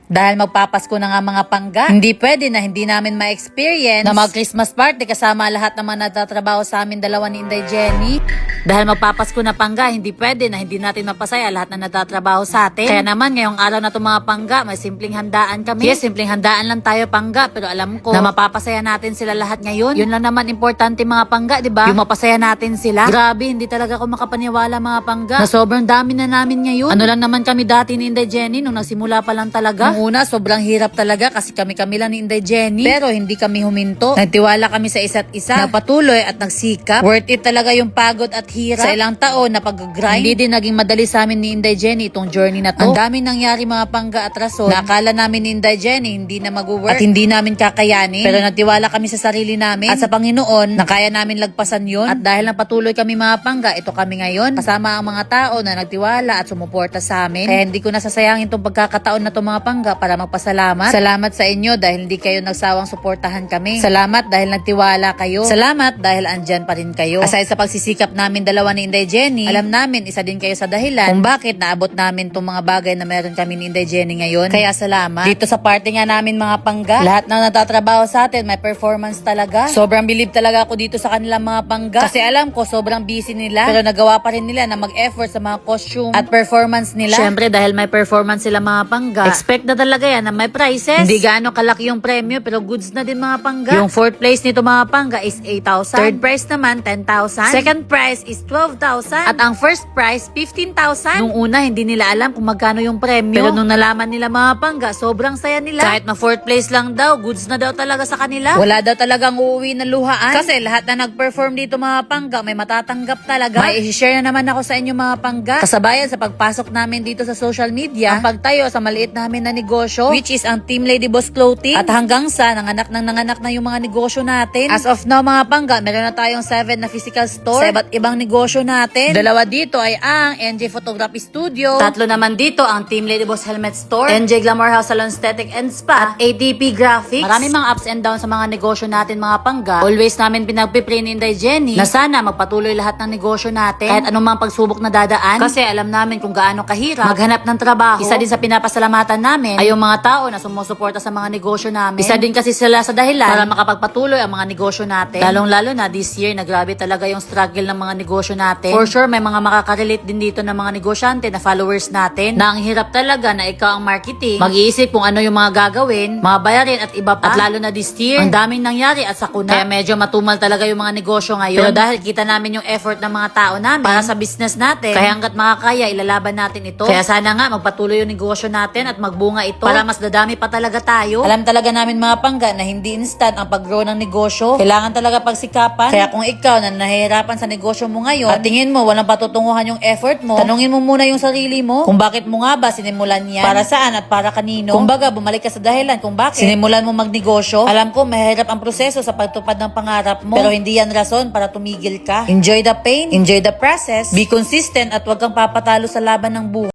Dahil magpapasko na nga mga pangga, hindi pwede na hindi namin ma-experience na mag-Christmas party kasama lahat ng mga nagtatrabaho sa amin dalawa ni Inday Jenny. Dahil magpapasko na pangga, hindi pwede na hindi natin mapasaya lahat na nagtatrabaho sa atin. Kaya naman ngayong araw na ito mga pangga, may simpleng handaan kami. Yes, simpleng handaan lang tayo pangga, pero alam ko na mapapasaya natin sila lahat ngayon. Yun lang naman importante mga pangga, di ba? Yung mapasaya natin sila. Grabe, hindi talaga ako makapaniwala mga pangga na sobrang dami na namin ngayon. Ano lang naman kami dati ni Inday Jenny nung nagsimula pa lang talaga. Una, sobrang hirap talaga kasi kami lang ni Inday Jenny. Pero hindi kami huminto. Nagtiwala kami sa isa't isa. Napatuloy at nagsikap. Worth it talaga yung pagod at hirap. Sa ilang taon na pag-grind, hindi din naging madali sa amin ni Inday Jenny itong journey na to. Ang daming nangyari mga pangga at rason. Nakala namin ni Inday Jenny hindi na mag-work at hindi namin kakayanin. Pero nagtiwala kami sa sarili namin at sa Panginoon na kaya namin lagpasan yun. At dahil napatuloy kami mga pangga, ito kami ngayon. Kasama ang mga tao na nagtiwala at sumuporta sa amin. Kaya hindi ko nasasayangin itong pagkakataon na to mga pangga para magpasalamat. Salamat sa inyo dahil hindi kayo nagsawang suportahan kami. Salamat dahil nagtiwala kayo. Salamat dahil andyan pa rin kayo. Aside sa pagsisikap namin dalawa ni Inday Jenny, alam namin isa din kayo sa dahilan kung bakit naabot namin itong mga bagay na meron kami ni Inday Jenny ngayon. Kaya salamat. Dito sa party nga namin mga pangga, lahat na natatrabaho sa atin may performance talaga. Sobrang bilib talaga ako dito sa kanilang mga pangga. Kasi alam ko sobrang busy nila pero nagawa pa rin nila na mag-effort sa mga costume at performance nila. Syempre dahil may performance sila mga pangga, expect na talaga yan na may prizes. Hindi gaano kalaki yung premyo pero goods na din mga pangga. Yung fourth place nito mga pangga is 8,000. Third prize naman 10,000. Second prize is 12,000. At ang first prize 15,000. Nung una hindi nila alam kung magkano yung premyo. Pero nung nalaman nila mga pangga, sobrang saya nila. Kahit na fourth place lang daw, goods na daw talaga sa kanila. Wala daw talagang uuwi na luhaan. Kasi lahat na nag-perform dito mga pangga, may matatanggap talaga. May i-share na naman ako sa inyo mga pangga. Kasabayan sa pagpasok namin dito sa social media, ang pagtayo sa maliit namin na negosyo, which is ang Team Lady Boss Clothing. At hanggang sa nanganak na yung mga negosyo natin. As of now mga pangga, meron na tayong 7 na physical store sa iba't ibang negosyo natin. Dalawa dito ay ang NJ Photography Studio. Tatlo naman dito ang Team Lady Boss Helmet Store, NJ Glamour House Salon Aesthetic and Spa, at ATP Graphics. Maraming mga ups and downs sa mga negosyo natin mga pangga. Always namin pinagpipray ni Inday Jenny na sana magpatuloy lahat ng negosyo natin kahit anong mga pagsubok na dadaan. Kasi alam namin kung gaano kahirap maghanap ng trabaho. Isa din sa pinapasalamatan namin ay yung mga tao na sumusuporta sa mga negosyo namin. Isa din kasi sila sa dahilan para makapagpatuloy ang mga negosyo natin. Lalong-lalo na this year na grabe talaga yung struggle ng mga negosyo natin. For sure may mga makakarelate din dito ng mga negosyante na followers natin na ang hirap talaga na ikaw ang marketing, mag-iisip kung ano yung mga gagawin, mga bayarin at iba pa. At lalo na this year, ang daming nangyari at sakuna. Kaya medyo matumal talaga yung mga negosyo ngayon. Pero dahil kita namin yung effort ng mga tao namin para sa business natin, kaya hanggat makakaya, ilalaban natin ito. Kaya sana nga magpatuloy yung negosyo natin at magbunga ito para mas dadami pa talaga tayo. Alam talaga namin mga pangga na hindi instant ang pag-grow ng negosyo. Kailangan talaga pagsikapan. Kaya kung ikaw na nahihirapan sa negosyo mo ngayon at tingin mo walang patutunguhan yung effort mo, tanungin mo muna yung sarili mo kung bakit mo nga ba sinimulan yan, para saan at para kanino. Kumbaga, bumalik ka sa dahilan kung bakit sinimulan mo magnegosyo. Alam ko, mahirap ang proseso sa pagtupad ng pangarap mo, pero hindi yan rason para tumigil ka. Enjoy the pain, enjoy the process, be consistent at huwag kang papatalo sa laban ng buhay.